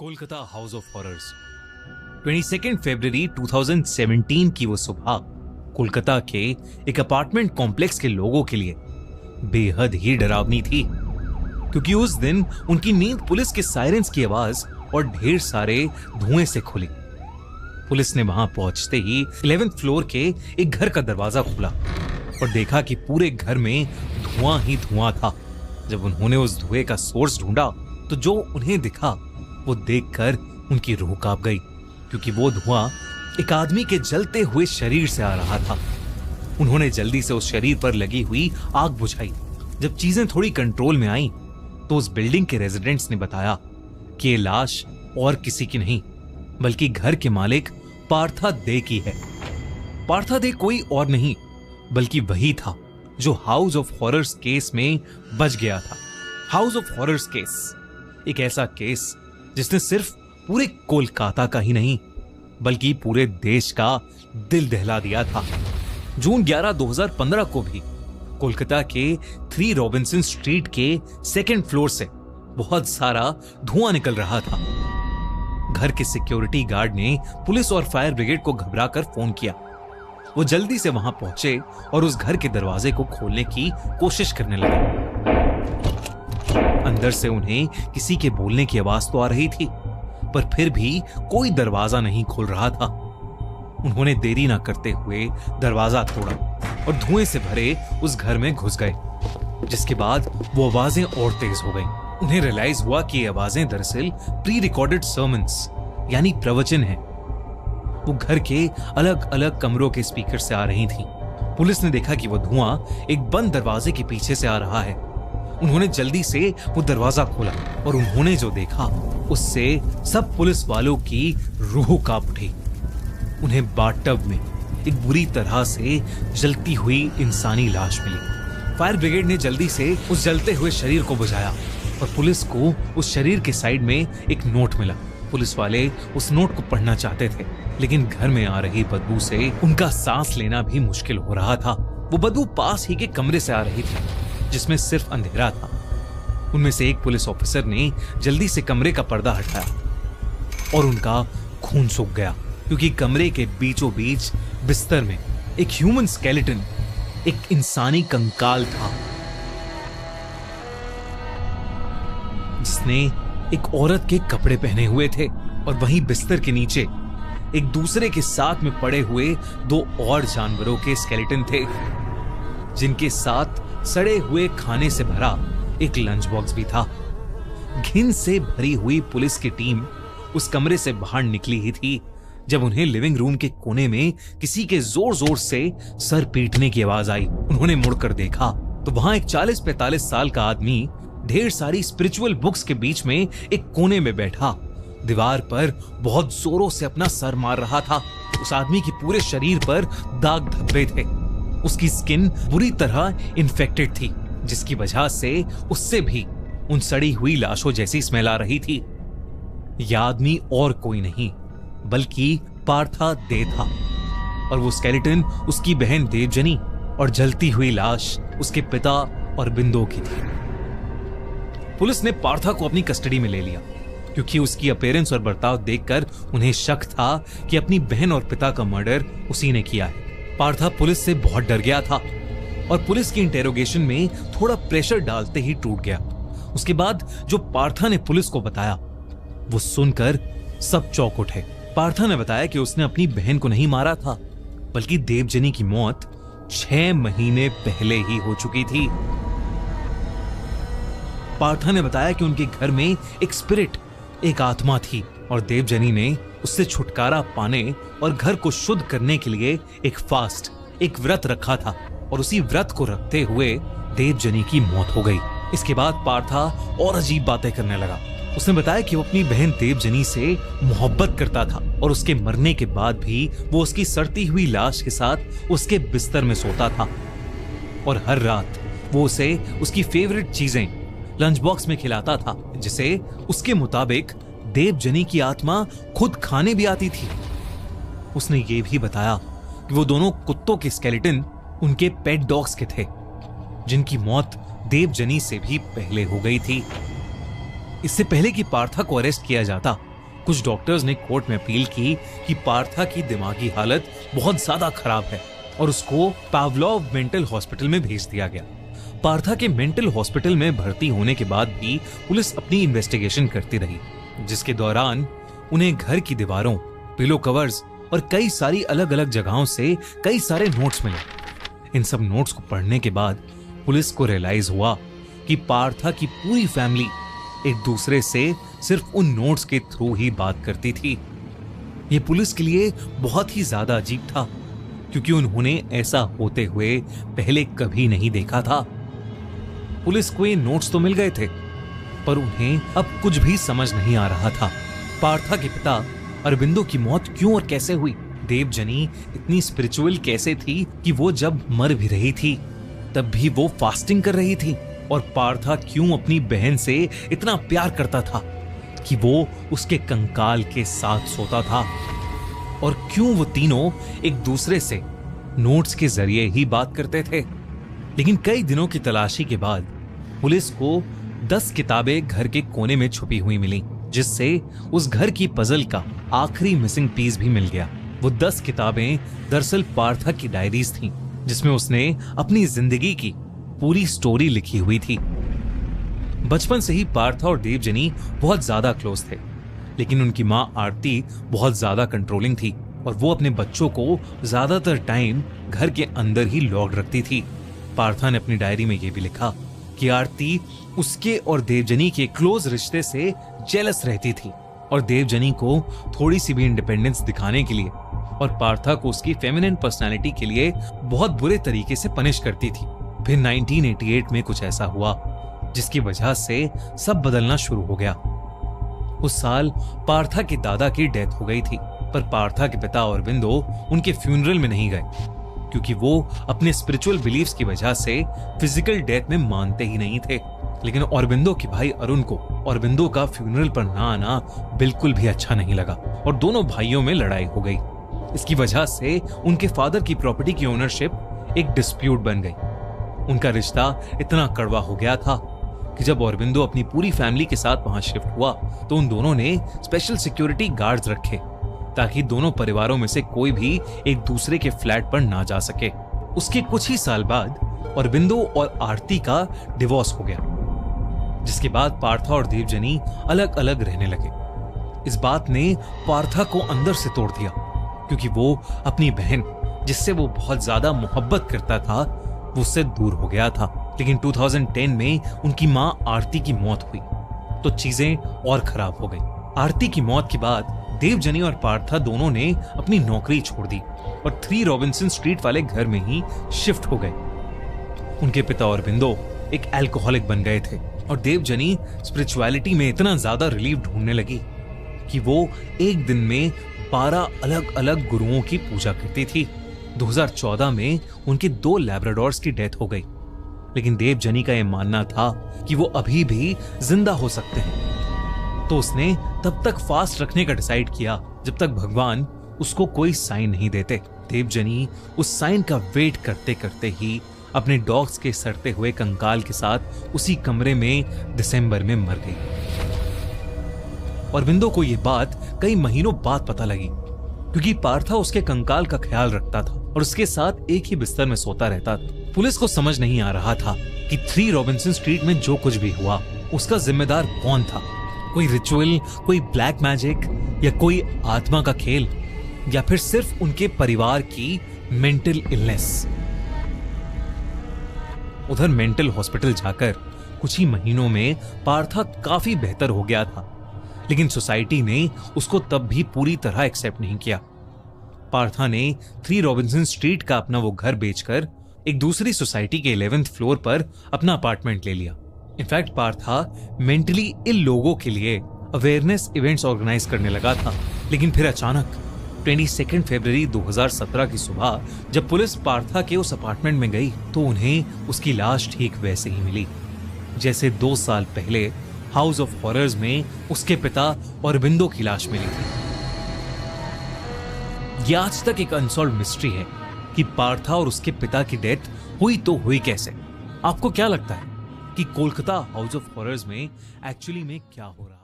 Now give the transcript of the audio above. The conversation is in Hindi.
कोलकाता हाउस ऑफ हॉरर्स 22 फरवरी 2017 की वो सुबह कोलकाता के एक अपार्टमेंट कॉम्प्लेक्स के लोगों के लिए बेहद ही डरावनी थी, क्योंकि उस दिन उनकी नींद पुलिस के सायरन्स की आवाज और ढेर सारे धुएं से खुली। पुलिस ने वहां पहुंचते ही 11th फ्लोर के एक घर का दरवाजा खोला और देखा कि पूरे घर में धुआं ही धुआं था। जब उन्होंने उस धुएं का सोर्स ढूंढा तो जो उन्हें दिखा वो देखकर उनकी रूह कांप गई, क्योंकि वो धुआं एक आदमी के जलते हुए शरीर से आ रहा था। उन्होंने जल्दी से उस शरीर पर लगी हुई आग बुझाई। जब चीजें थोड़ी कंट्रोल में आईं, तो उस बिल्डिंग के रेजिडेंट्स ने बताया कि ये लाश और किसी की नहीं बल्कि घर के मालिक पार्था दे की है। पार्था दे कोई और नहीं बल्कि वही था जो हाउस ऑफ हॉरर्स केस में बच गया था। हाउस ऑफ हॉरर्स केस एक ऐसा केस जिसने सिर्फ पूरे कोलकाता का ही नहीं बल्कि पूरे देश का दिल दहला दिया था। जून 11, 2015 को भी कोलकाता के 3 रॉबिन्सन स्ट्रीट के 2nd फ्लोर से बहुत सारा धुआं निकल रहा था। घर के सिक्योरिटी गार्ड ने पुलिस और फायर ब्रिगेड को घबराकर फोन किया। वो जल्दी से वहां पहुंचे और उस घर के दरवाजे को खोलने की कोशिश करने लगे। अंदर से उन्हें किसी के बोलने की आवाज तो आ रही थी, पर फिर भी कोई दरवाजा नहीं खोल रहा था। उन्होंने देरी ना करते हुए दरवाजा तोड़ा और धुएं से भरे उस घर में घुस गए, जिसके बाद वो आवाजें और तेज हो गईं। उन्हें रियलाइज हुआ कि ये आवाजें दरअसल प्री रिकॉर्डेड सर्मन्स यानी प्रवचन हैं। वो घर के अलग अलग कमरों के स्पीकर से आ रही थी। पुलिस ने देखा कि वो धुआं एक बंद दरवाजे के पीछे से आ रहा है। उन्होंने जल्दी से वो दरवाजा खोला और उन्होंने जो देखा उससे सब पुलिस वालों की रूह कांप उठी। उन्हें बाथटब में एक बुरी तरह से जलती हुई इंसानी लाश मिली। फायर ब्रिगेड ने जल्दी से उस जलते हुए शरीर को बुझाया और पुलिस को उस शरीर के साइड में एक नोट मिला। पुलिस वाले उस नोट को पढ़ना चाहते थे, लेकिन घर में आ रही बदबू से उनका सांस लेना भी मुश्किल हो रहा था। वो बदबू पास ही के कमरे से आ रही थी, जिसमें सिर्फ अंधेरा था। उनमें से एक पुलिस ऑफिसर ने जल्दी से कमरे का पर्दा हटाया और उनका खून सूख गया, क्योंकि कमरे के बीचों बीच बिस्तर में एक ह्यूमन स्केलेटन, एक इंसानी कंकाल था, जिसने एक औरत के कपड़े पहने हुए थे। और वहीं बिस्तर के नीचे एक दूसरे के साथ में पड़े हुए 2 और जानवरों के स्केलेटन थे, जिनके साथ सड़े हुए खाने से भरा एक लंच बॉक्स भी था। घिन से भरी हुई पुलिस की टीम उस कमरे से बाहर निकली ही थी जब उन्हें लिविंग रूम के कोने में किसी के जोर जोर से सर पीटने की आवाज आई। उन्होंने मुड़कर देखा तो वहां एक 40-45 साल का आदमी ढेर सारी स्पिरिचुअल बुक्स के बीच में एक कोने में बैठा दीवार पर बहुत जोरों से अपना सर मार रहा था। उस आदमी के पूरे शरीर पर दाग धब्बे थे। उसकी स्किन बुरी तरह इन्फेक्टेड थी, जिसकी वजह से उससे भी उन सड़ी हुई लाशों जैसी स्मेल आ रही थी। यह आदमी और कोई नहीं बल्कि पार्था दे था, और वो स्केलेटन उसकी बहन देवजनी और जलती हुई लाश उसके पिता और बिंदु की थी। पुलिस ने पार्था को अपनी कस्टडी में ले लिया, क्योंकि उसकी अपीयरेंस और बर्ताव देखकर उन्हें शक था कि अपनी बहन और पिता का मर्डर उसी ने किया है। पार्था पुलिस से बहुत डर गया था और पुलिस की इंटेरोगेशन में थोड़ा प्रेशर डालते ही टूट गया। उसके बाद जो पार्था ने पुलिस को बताया वो सुनकर सब चौंक उठे। पार्था ने बताया कि उसने अपनी बहन को नहीं मारा था, बल्कि देवजनी की मौत 6 महीने पहले ही हो चुकी थी। पार्था ने बताया कि उनके घर में एक स्पिरिट, एक आत्मा थी, और देवजनी ने उससे छुटकारा पाने और घर को शुद्ध करने के लिए एक फास्ट, एक व्रत रखा था, और उसी व्रत को रखते हुए देवजनी की मौत हो गई। इसके बाद पार्था और अजीब बातें करने लगा। उसने बताया कि वो अपनी बहन देवजनी से मोहब्बत करता था और उसके मरने के बाद भी वो उसकी सड़ती हुई लाश के साथ उसके बिस्तर में सोता था, और हर रात वो उसे उसकी फेवरेट चीजें लंच बॉक्स में खिलाता था, जिसे उसके मुताबिक देवजनी की आत्मा खुद खाने भी आती थी। उसने ये भी बताया कि वो दोनों कुत्तों के स्केलेटन उनके पेट डॉग्स के थे, जिनकी मौत देवजनी से भी पहले हो गई थी। इससे पहले कि पार्था को अरेस्ट किया जाता, कुछ डॉक्टर्स ने कोर्ट में अपील की कि पार्था की दिमागी हालत बहुत ज्यादा खराब है और उसको पावलोव मेंटल हॉस्पिटल में भेज दिया गया। पार्था के मेंटल हॉस्पिटल में भर्ती होने के बाद भी पुलिस अपनी इन्वेस्टिगेशन करती रही, जिसके दौरान उन्हें घर की दीवारों, पिलो कवर्स और कई सारी अलग अलग जगहों से कई सारे नोट्स मिले। इन सब नोट्स को पढ़ने के बाद पुलिस को रियलाइज हुआ कि पार्था की पूरी फैमिली एक दूसरे से सिर्फ उन नोट्स के थ्रू ही बात करती थी। यह पुलिस के लिए बहुत ही ज्यादा अजीब था, क्योंकि उन्होंने ऐसा होते हुए पहले कभी नहीं देखा था। पुलिस को ये नोट्स तो मिल गए थे, पर उन्हें अब कुछ भी समझ नहीं आ रहा था। पार्था के पिता अरबिंदो की मौत क्यों और कैसे हुई? देवजनी इतनी स्पिरिचुअल कैसे थी कि वो जब मर भी रही थी तब भी वो फास्टिंग कर रही थी? और पार्था क्यों अपनी बहन से इतना प्यार करता था कि वो उसके कंकाल के साथ सोता था? और क्यों वो तीनों एक दूसरे से नोट्स के जरिए ही बात करते थे? लेकिन कई दिनों की तलाशी के बाद पुलिस को 10 किताबें घर के कोने में छुपी हुई मिली, जिससे उस घर की पजल का आखिरी मिसिंग पीस भी मिल गया। वो 10 किताबें दरअसल पार्था की डायरीज थीं, जिसमें उसने अपनी जिंदगी की पूरी स्टोरी लिखी हुई थी। बचपन से ही पार्था और देवजनी बहुत ज्यादा क्लोज थे, लेकिन उनकी मां आरती बहुत ज्यादा कंट्रोलिंग थी और वो अपने बच्चों को ज्यादातर टाइम घर के अंदर ही लॉक्ड रखती थी। पार्था ने अपनी डायरी में यह भी लिखा कि आरती उसके और देवजनी के क्लोज रिश्ते से जेलस रहती थी और देवजनी को थोड़ी सी भी इंडिपेंडेंस दिखाने के लिए और पार्था को उसकी फेमिनिन पर्सनालिटी के लिए बहुत बुरे तरीके से पनिश करती थी। फिर 1988 में कुछ ऐसा हुआ जिसकी वजह से सब बदलना शुरू हो गया। उस साल पार्था के दादा की डेथ हो गई थी, पर पार्था के पिता अरबिंदो उनके फ्यूनरल में नहीं गए, क्योंकि वो अपने स्पिरिचुअल बिलीफ्स की वजह से फिजिकल डेथ में मानते ही नहीं थे। लेकिन अरबिंदो के भाई अरुण को अरबिंदो का फ्यूनरल पर ना आना बिल्कुल भी अच्छा नहीं लगा और दोनों भाइयों में लड़ाई हो गई। इसकी वजह से उनके फादर की प्रॉपर्टी की ओनरशिप एक डिस्प्यूट बन गई। उनका रिश्ता इतना कड़वा हो गया था कि जब अरबिंदो अपनी पूरी फैमिली के साथ वहां शिफ्ट हुआ तो उन दोनों ने स्पेशल सिक्योरिटी गार्ड्स रखे ताकि दोनों परिवारों में से कोई भी एक दूसरे के फ्लैट पर ना जा सके। उसके कुछ ही साल बाद अरबिंदो और आरती का डिवोर्स हो गया, जिसके बाद पार्था और देवजनी अलग अलग रहने लगे। इस बात ने पार्था को अंदर से तोड़ दिया, क्योंकि वो अपनी बहन जिससे वो बहुत ज्यादा मोहब्बत करता था वो उससे दूर हो गया था। लेकिन 2010 में उनकी मां आरती की मौत हुई तो चीजें और खराब हो गई। आरती की मौत के बाद देवजनी और पार्था दोनों ने अपनी नौकरी छोड़ दी और 3 रॉबिन्सन स्ट्रीट वाले घर में ही शिफ्ट हो गए। उनके पिता अरबिंदो एक अल्कोहलिक बन गए थे और देवजनी स्पिरिचुअलिटी में इतना ज्यादा रिलीफ ढूंढने लगी कि वो एक दिन में 12 अलग अलग गुरुओं की पूजा करती थी। 2014 में उनके 2 लैब्राडोर्स की डेथ हो गई, लेकिन देवजनी का यह मानना था कि वो अभी भी जिंदा हो सकते हैं, तो उसने तब तक फास्ट रखने का डिसाइड किया जब तक भगवान उसको कोई साइन नहीं देते। देवजनी उस साइन का वेट करते करते ही अपने डॉग्स के सड़ते हुए कंकाल के साथ उसी कमरे में दिसंबर में मर गई। अरबिंदो को यह बात कई महीनों बाद पता लगी, क्योंकि पार्था उसके कंकाल का ख्याल रखता था और उसके साथ एक ही बिस्तर में सोता रहता था। पुलिस को समझ नहीं आ रहा था कि 3 रॉबिन्सन स्ट्रीट में जो कुछ भी हुआ उसका जिम्मेदार कौन था। कोई रिचुअल, कोई ब्लैक मैजिक या कोई आत्मा का खेल, या फिर सिर्फ उनके परिवार की मेंटल इलनेस। उधर मेंटल हॉस्पिटल जाकर कुछ ही महीनों में पार्था काफी बेहतर हो गया था, लेकिन सोसाइटी ने उसको तब भी पूरी तरह एक्सेप्ट नहीं किया। पार्था ने 3 रॉबिन्सन स्ट्रीट का अपना वो घर बेचकर एक दूसरी सोसाइटी के 11th फ्लोर पर अपना अपार्टमेंट ले लिया। इनफैक्ट पार्था मेंटली इल लोगों के लिए अवेयरनेस इवेंट्स ऑर्गेनाइज करने लगा था। लेकिन फिर अचानक 22 फरवरी 2017 की सुबह जब पुलिस पार्था के उस अपार्टमेंट में गई तो उन्हें उसकी लाश ठीक वैसे ही मिली जैसे 2 साल पहले हाउस ऑफ हॉरर्स में उसके पिता अरबिंदो की लाश मिली थी। यह आज तक एक अनसॉल्व्ड मिस्ट्री है कि पार्था और उसके पिता की डेथ हुई तो हुई कैसे। आपको क्या लगता है कि कोलकाता हाउस ऑफ हॉरर्स में एक्चुअली में क्या हो रहा है?